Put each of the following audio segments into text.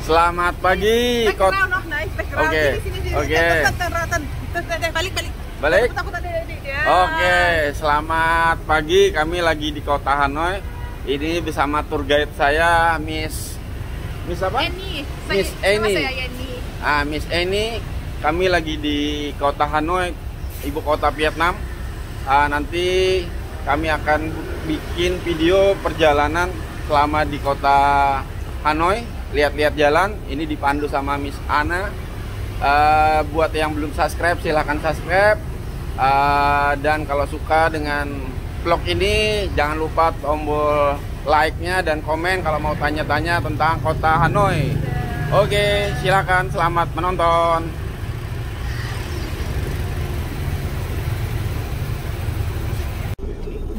Selamat pagi. Oke. Balik. Oke, selamat pagi. Kami lagi di kota Hanoi. Ini bersama tour guide saya, Miss apa? Miss Eni. Miss Eni. Kami lagi di kota Hanoi, ibu kota Vietnam. Nanti kami akan bikin video perjalanan selama di kota Hanoi. Lihat-lihat jalan. Ini dipandu sama Miss Ana. Buat yang belum subscribe, silahkan subscribe. Dan kalau suka dengan vlog ini, jangan lupa tombol like-nya dan komen kalau mau tanya-tanya tentang kota Hanoi. Oke, silakan, selamat menonton.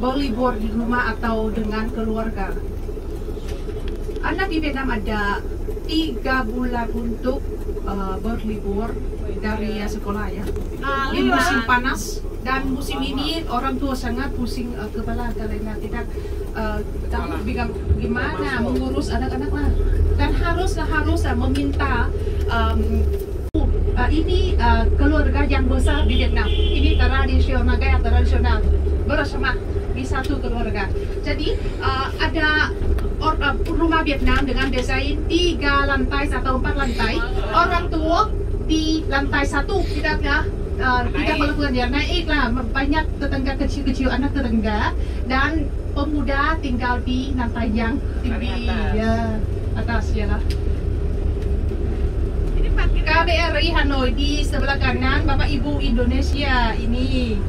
Berlibur di rumah atau dengan keluarga. Anak di Vietnam ada 3 bulan untuk berlibur dari sekolah ya. Ini musim panas dan musim ini orang tua sangat pusing kepala karena tidak tahu bagaimana mengurus anak-anak lah. Dan haruslah meminta ini keluarga yang besar di Vietnam. Ini tradisional, gaya tradisional bersama di satu keluarga. Jadi ada rumah Vietnam dengan desain 3 lantai atau 4 lantai. Orang tua di lantai 1 tidak melakukan dia naiklah, banyak tetangga kecil-kecil, anak tetangga, dan pemuda tinggal di lantai yang tinggi ya, atas ya lah. KBRI Hanoi di sebelah kanan, Bapak Ibu Indonesia ini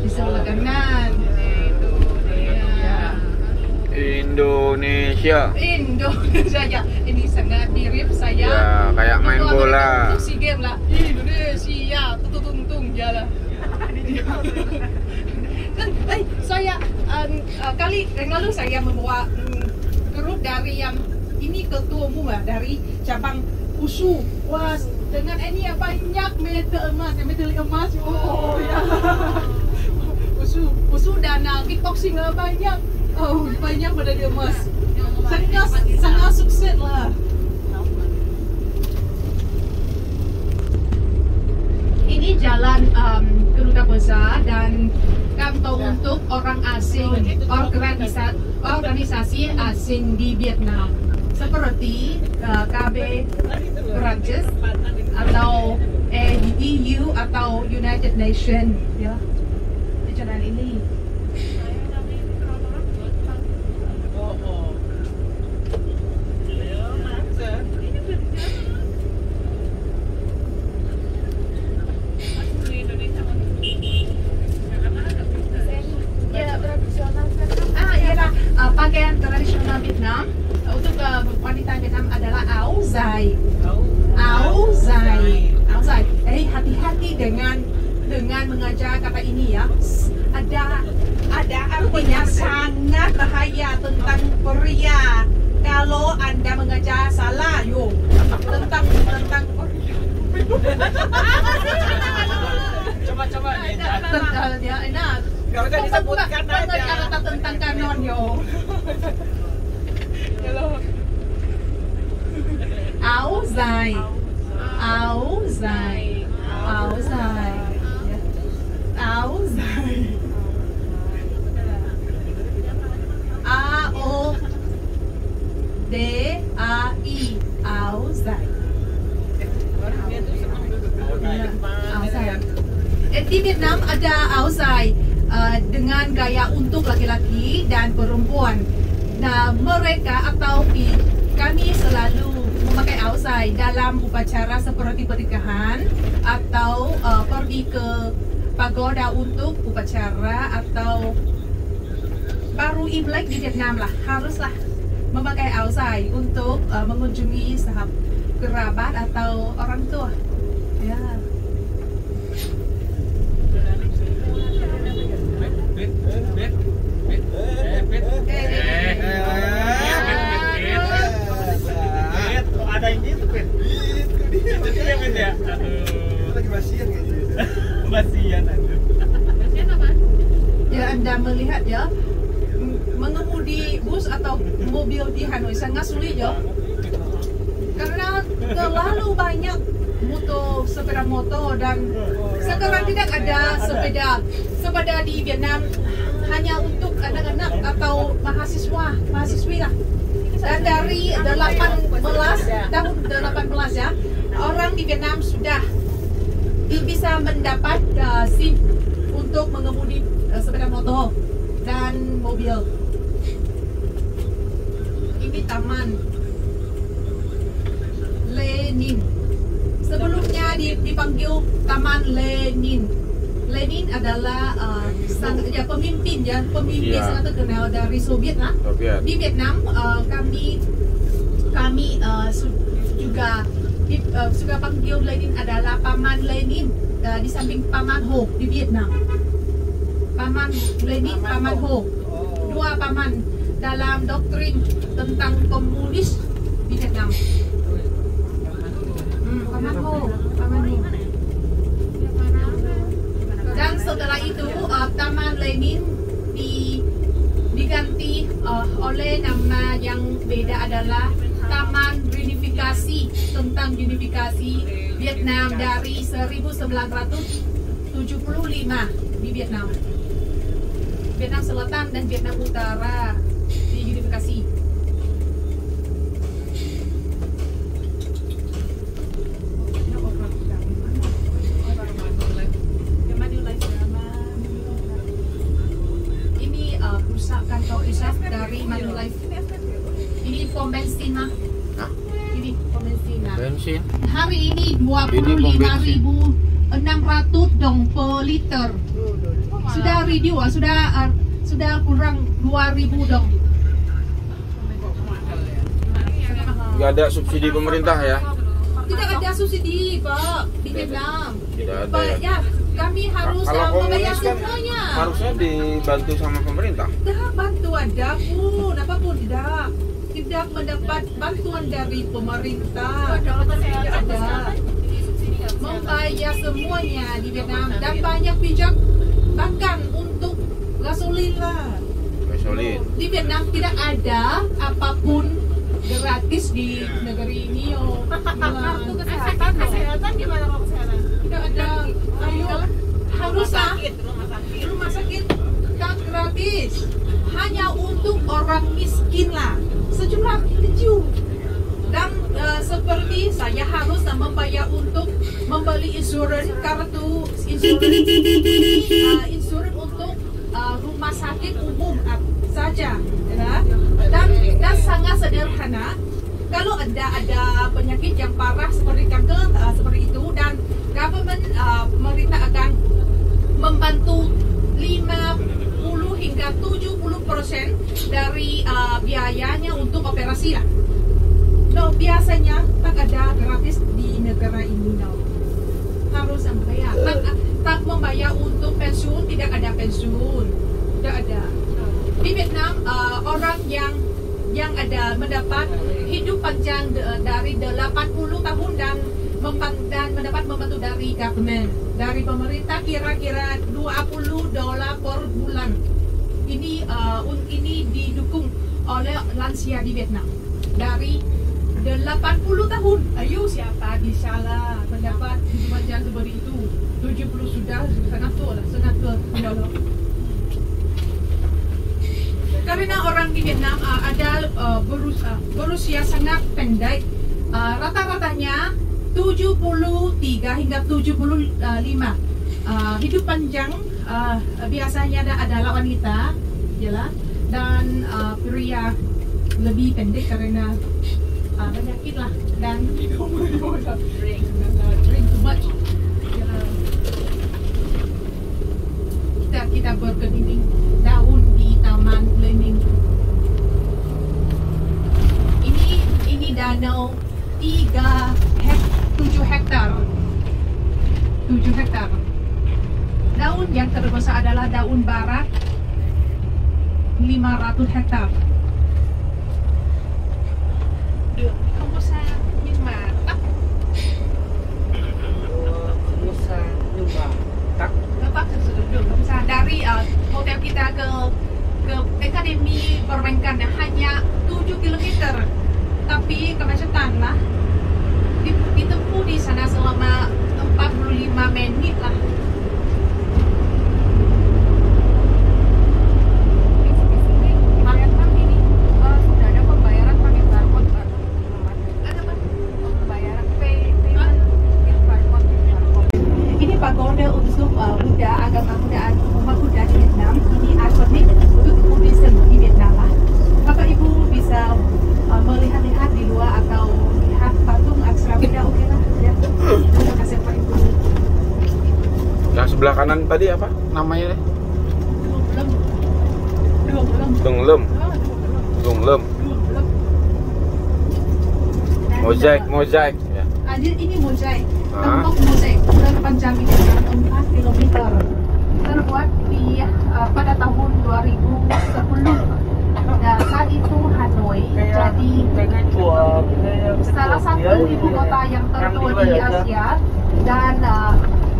di sebelah kanan. Indonesia ya. Ini sangat mirip saya ya, kayak main bola untuk SEA Games lah. Indonesia tutung jalan. Saya kali yang lalu saya membawa grup dari yang ini ketua umum dari cabang Wushu. Wah, dengan ini banyak medali emas. Oh ya. Wushu dan kickboxing banyak. Oh, banyak medali emas. Sangat sukses lah. Ini jalan Kedutaan Besar dan kantor untuk orang asing, organisasi asing di Vietnam, seperti KB Perancis atau EU atau United Nations ya. Di jalan ini. Pakaian tradisional Vietnam untuk wanita Vietnam adalah áo dài. Hati-hati dengan mengajar kata ini ya. Ada artinya sangat bahaya tentang pria. Kalau Anda mengajar salah, tentang coba ya, enak. Kalau tadi disebutkan aja tentang kanon áo dài AODAI áo dài. Di Vietnam ada áo dài dengan gaya untuk laki-laki dan perempuan. Nah, mereka atau kami selalu memakai áo dài dalam upacara seperti pernikahan atau pergi ke pagoda untuk upacara atau baru Imlek di Vietnam lah, haruslah memakai áo dài untuk mengunjungi sahabat, kerabat atau orang tua. Ya. Ada yang gitu, Pin. Itu dia, Pin ya. Aduh. Lagi basian kayaknya. Basian aduh. Basian apa? Ya, Anda melihat ya, mengemudi bus atau mobil di Hanoi sangat sulit ya. Karena terlalu banyak sepeda motor dan sekarang tidak ada sepeda di Vietnam hanya untuk anak-anak atau mahasiswi lah. Dan dari 18 ya, orang di Vietnam sudah bisa mendapat SIM untuk mengemudi sepeda motor dan mobil. Ini Taman Lenin. Sebelumnya dipanggil Taman Lenin. Lenin adalah pemimpin sangat terkenal dari Soviet lah. Di Vietnam kami juga panggil Lenin adalah Paman Lenin di samping Paman Ho di Vietnam. Paman Lenin, Paman Ho, dua paman dalam doktrin tentang komunis di Vietnam. Paman Ho. Dan setelah itu Taman Lenin diganti oleh nama yang beda adalah Taman Unifikasi, tentang unifikasi Vietnam dari 1975 di Vietnam. Vietnam Selatan dan Vietnam Utara diunifikasi. Kantor pusat dari Manulife. Ini pom bensin mah. Ini pom bensin. Bensin. Hari ini 25.600 dong per liter. Sudah reduce, sudah kurang 2.000 dong. Nggak ada subsidi pemerintah ya? Tidak ada subsidi Pak di Vietnam. Tidak ada ya. Kami harus membayar semuanya. Harusnya dibantu sama pemerintah. Tidak bantuan pun, apapun tidak mendapat bantuan dari pemerintah. Tidak ada. Membayar semuanya di Vietnam dan banyak pijak bahkan untuk gasolin lah. Gasolin. Di Vietnam tidak ada apapun gratis di negeri ini. Kesehatan gimana kalau kesehatan? Tidak ada. Harus rumah sakit tak gratis, hanya untuk orang miskin lah, sejumlah kecil. Dan seperti saya harus membayar untuk membeli insurans, kartu insurans untuk rumah sakit umum saja, ya. Dan sangat sederhana. Kalau ada penyakit yang parah seperti kanker seperti itu, dan pemerintah akan membantu 50 hingga 70% dari biayanya untuk operasi lah. No, biasanya tak ada gratis di negara ini. No. Harus membayar. Tak membayar untuk pensiun, tidak ada pensiun. Tidak ada. Di Vietnam orang yang mendapat hidup panjang dari 80 tahun dan mendapat membantu dari government, dari pemerintah kira-kira $20 per bulan. Ini didukung oleh lansia di Vietnam dari 80 tahun. Ayo siapa bisa lah mendapat hidup panjang seperti itu? 70 sudah sangat tua lah, sangat tua. Karena orang di Vietnam ada berusia sangat pendek, rata-ratanya 73 hingga 75. Hidup panjang biasanya adalah wanita, yalah, dan pria lebih pendek karena penyakit lah dan drink too much. Kita berkeliling daun di Taman Lenin. Ini danau 7 hektar. Daun yang terbesar adalah daun barak 500 hektar. Được, không có xa nhưng mà tắc. Không có xa nhưng mà tắc. Nó tắc thực sự đường không xa. Dari hotel kita ke Akademi Perbankan hanya 7 km, tapi kemacetan lah. sebelah kanan tadi apa namanya deh? Dunglem. Dunglem. Mozaik ya. Ini mozaik. Tembok mozaik terpanjang ini 4 km. Terbuat di pada tahun 2010. Nah, saat itu Hanoi jadi salah satu ibu kota yang tertua di Asia dan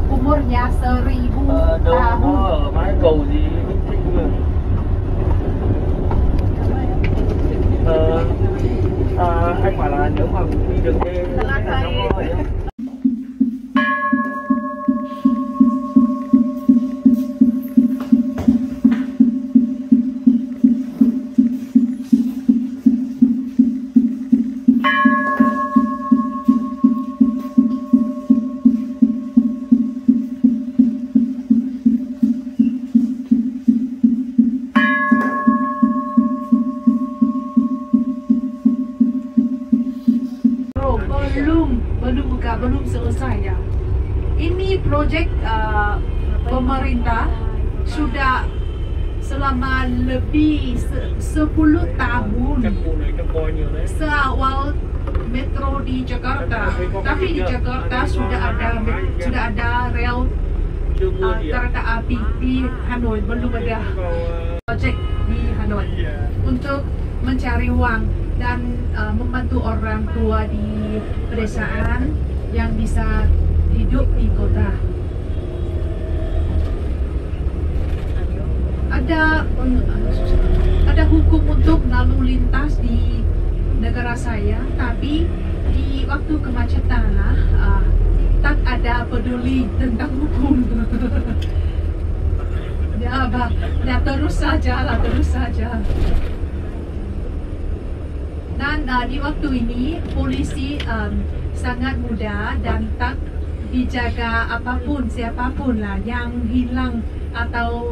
umurnya 1000 tahun. Anh bảo là nếu mà đi đường đây là trong rồi á. Belum selesai ya. Ini proyek pemerintah sudah selama lebih 10 tahun seawal metro di Jakarta. Tapi di Jakarta sudah ada rel kereta api di Hanoi, belum ada proyek di Hanoi untuk mencari uang dan membantu orang tua di pedesaan yang bisa hidup di kota. Ada hukum untuk lalu lintas di negara saya, tapi di waktu kemacetan tak ada peduli tentang hukum. Ya terus saja. Dan di waktu ini polisi sangat mudah dan tak dijaga siapapun lah yang hilang atau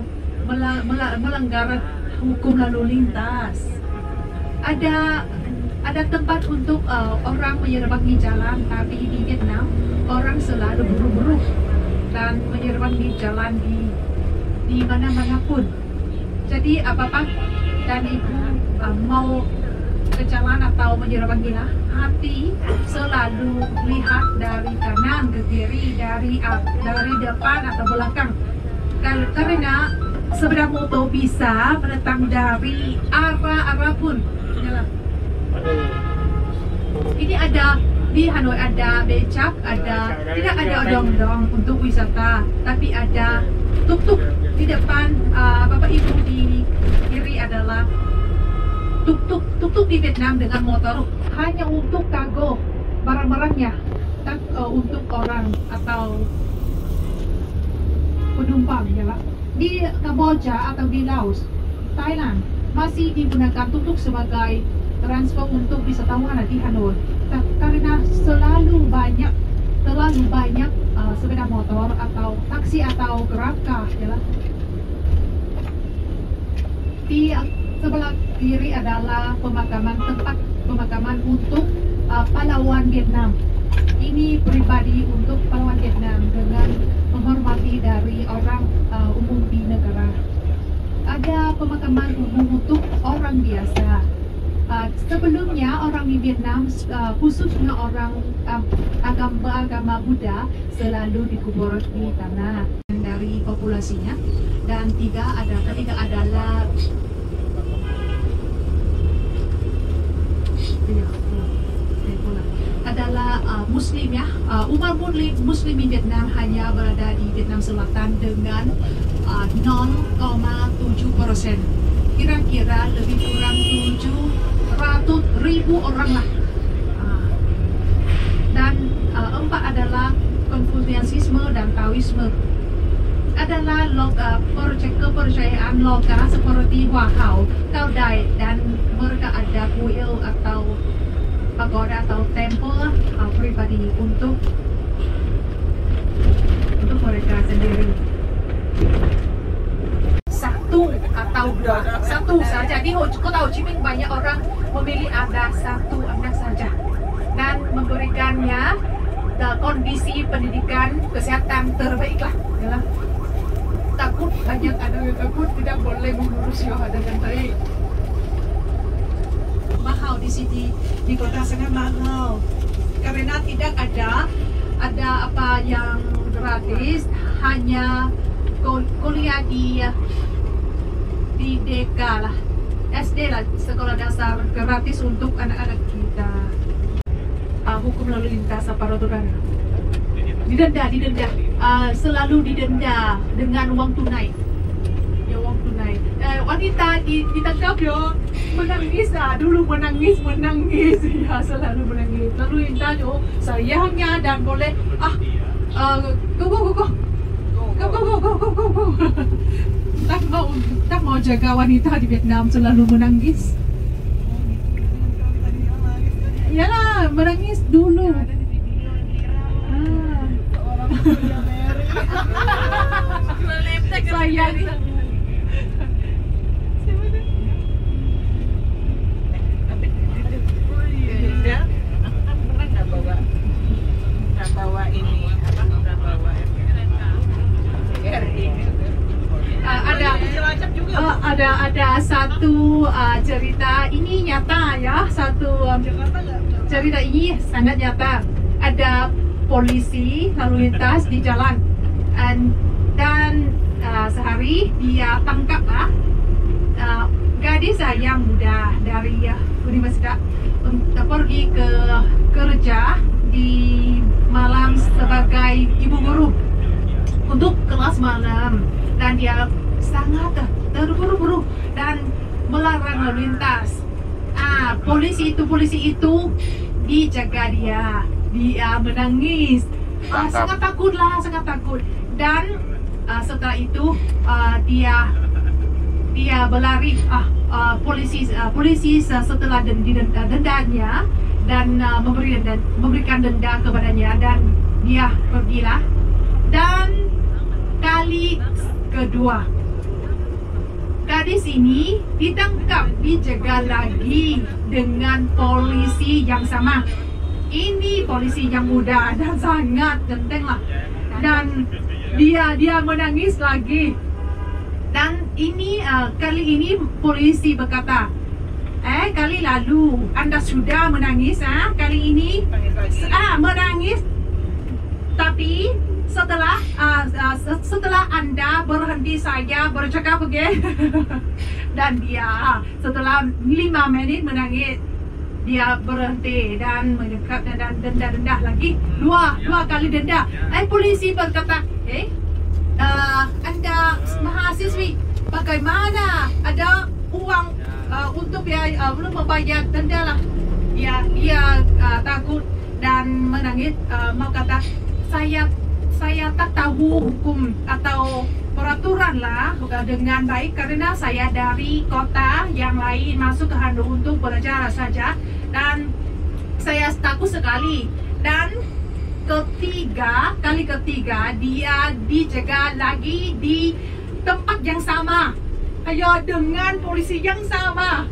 melanggar hukum lalu lintas. Ada tempat untuk orang menyeberangi jalan, tapi di Vietnam orang selalu buru-buru dan menyeberangi jalan di mana-mana pun. Jadi apa-apa dan ibu mau ke jalan atau menyeberangi lah, hati selalu lihat dari kanan ke kiri, dari depan atau belakang, karena sepeda motor bisa menentang dari arah pun. Ini ada di Hanoi, ada becak, tidak ada odong-odong untuk wisata, tapi ada tuk-tuk di depan. Bapak ibu di kiri adalah tuk-tuk di Vietnam dengan motor hanya untuk kargo barang-barangnya, tak untuk orang atau penumpang ya Pak. Di Kamboja atau di Laos, Thailand masih digunakan tuk-tuk sebagai transfer untuk wisatawan di Hanoi. Karena terlalu banyak sepeda motor atau taksi atau GrabCar ya. Di sebelah kiri adalah tempat pemakaman untuk pahlawan Vietnam. Ini pribadi untuk pahlawan Vietnam dengan menghormati dari orang umum di negara. Ada pemakaman umum untuk orang biasa. Sebelumnya orang di Vietnam, khususnya orang agama Buddha, selalu dikubur di tanah dari populasinya. Dan ketiga adalah Muslim ya. Umat Muslim di Vietnam hanya berada di Vietnam Selatan dengan 0,7%. Kira-kira lebih kurang 700.000 orang lah. Dan 4 adalah Konfusianisme dan Taoisme. Adalah kepercayaan lokal seperti Hoa Hao, Cao Dai, dan mereka ada kuil atau pagoda atau temple pribadi untuk mereka sendiri. Satu saja. Di kota Ho Chi Minh banyak orang memilih ada satu anak saja dan memberikannya kondisi pendidikan kesehatan terbaik lah. takut, banyak ada yang takut, tidak boleh mengurus Yoha dengan baik. Mahal di sini, di kota sangat mahal karena tidak ada apa yang gratis, hanya kuliah di DK lah, SD lah, sekolah dasar gratis untuk anak-anak kita. Hukum lalu lintas peraturan didenda, selalu didenda dengan uang tunai. Ya, uang tunai. Wanita ditangkap ya, menangis dulu, menangis ya, selalu menangis. Lalu lintas sayangnya dan boleh go. Tak mau jaga wanita di Vietnam, selalu menangis. Yalah, menangis dulu. Sayang. Nggak bawa ini, nggak bawa ada satu cerita ini nyata ya, satu cerita ini sangat nyata. Ada polisi lalu lintas di jalan dan sehari dia tangkap gadis yang muda dari universitas pergi ke kerja di malam sebagai ibu guru untuk kelas malam, dan dia sangat terburu-buru dan melarang lalu lintas. Polisi itu dijaga dia menangis, sangat takut, dan setelah itu dia berlari. Polisi setelah dendanya dan memberikan denda kepadanya, dan dia pergilah. Dan kali kedua gadis ini ditangkap, dijaga lagi dengan polisi yang sama. Ini polisi yang muda dan sangat genteng lah, dan dia menangis lagi. Dan ini kali ini polisi berkata, kali lalu Anda sudah menangis, kali ini menangis, tapi setelah Anda berhenti saya bercakap, dan dia setelah 5 menit menangis, dia berhenti dan mendekat dan denda lagi dua kali denda. Polisi berkata, Anda mahasiswi, bagaimana ada uang untuk belum membayar denda lah? Dia takut dan menangis, mau kata, saya tak tahu hukum atau peraturan lah dengan baik, karena saya dari kota yang lain masuk ke Hanoi untuk belajar saja, dan saya takut sekali. Dan kali ketiga dia dijaga lagi di tempat yang sama, dengan polisi yang sama.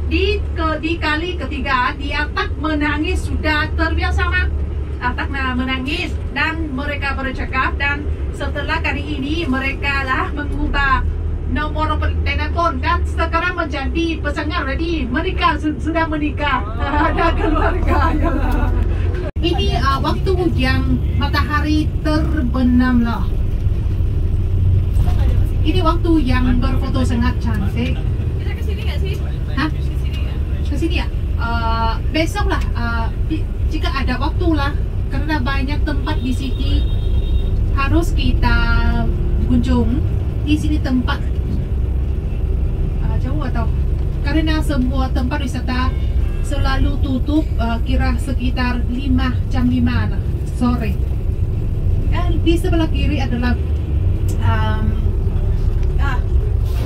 Di kali ketiga dia tak menangis, sudah terbiasa tak menangis, dan mereka bercakap. Dan setelah kali ini mereka lah mengubah nomor telepon, dan sekarang menjadi pasangan, ready menikah, sudah menikah, ada keluarga. Ini waktu yang matahari terbenam lah. Ini waktu yang berfoto sangat cantik. Kita kesini nggak sih? Hah? Kesini ya? Besok lah, jika ada waktu lah, karena banyak tempat di sini harus kita kunjung. Di sini tempat jauh atau karena semua tempat wisata selalu tutup kira sekitar 5 jam 5 lah, sore. Dan di sebelah kiri adalah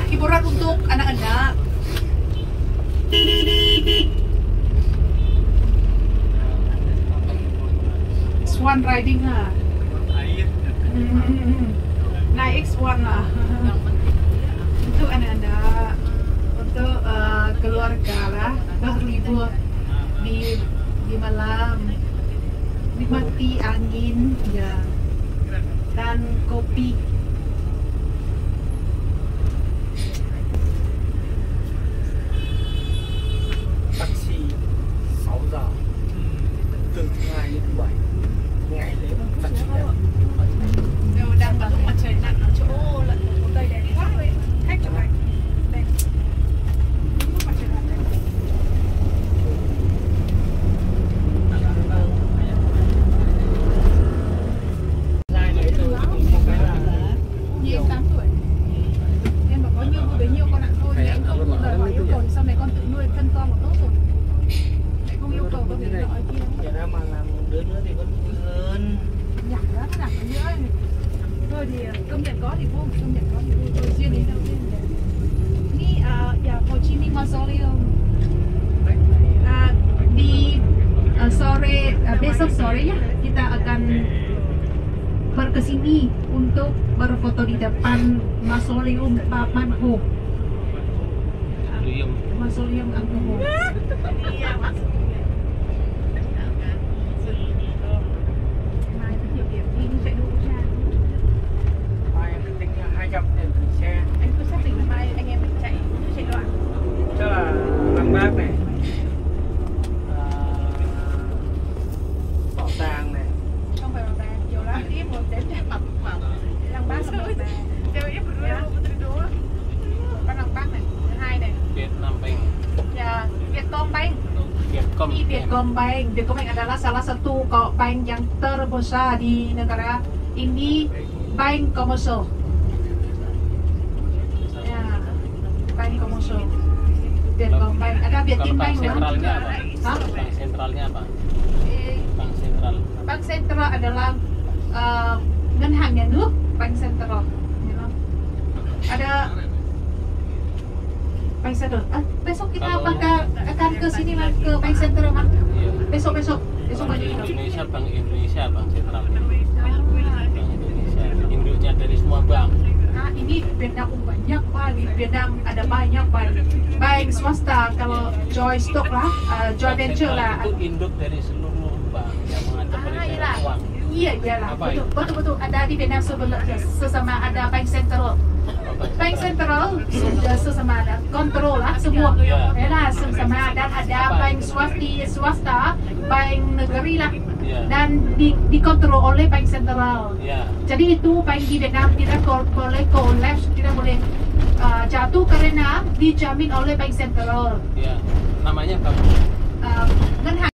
hiburan untuk anak-anak. Swan riding lah, naik swan lah. Untuk anak-anak, untuk keluarga lah, berlibur di malam, nikmati angin ya, dan kopi Thôi thì công nhận có thì vui, công nhận có thì vui. Tôi duyên đến đâu duyên đến. Ini ya Ho Chi Minh Mausoleum. Di sore besok sore ya kita akan berkesini untuk berfoto di depan Mausoleum Papan Ho. Mausoleum Angkor Ho. Iya, masuk. Mai rất nhiều điểm đi chạy đua ra. Mai em tính là 200 tiền gửi xe. Anh cứ xác định là mai anh em mình chạy đoạn. Chắc là Lăng Bác này, bảo tàng này. Không phải bảo tàng, nhiều lắm. Tiếp một đến mập Lăng Bác xong rồi. Đều ít một đứa. Có Lăng Bác này, thứ hai này. Vietnam Bank. Ya, Vietcombank. Vietcombank. Vietcombank adalah salah satu bank yang terbesar di negara ini, bank komersial. Ya, bank komersial. Vietcombank. Ada Vietinbank kan? Sentralnya apa? Hah? Bank sentralnya apa? Eh, Bank sentral. Bank sentral adalah ngân hàng nhà nước, bank central. Ada bank central. Besok kita akan ke sini lagi ke bank central kan? Iya. Besok Bank lagi. Indonesia, Bank Indonesia, Bank sentral. Bank Indonesia, induknya dari semua bank. Nah, ini Vietnam banyak kali. Vietnam ada banyak kali. Bank swasta kalau Joy Stock lah, Joy Venture lah. Itu induk dari seluruh bank yang mengatur peredaran uang. Iya, iyalah. Betul. Ada di Vietnam sesama ada bank central. Bank central sudah sesama ada kontrol lah semua. Ya lah sesama, dan ada bank swasta, bank negeri lah. Dan dikontrol oleh bank sentral. Jadi itu bank di Vietnam tidak boleh collapse, tidak boleh jatuh karena dijamin oleh bank sentral. Namanya apa? Ngân hàng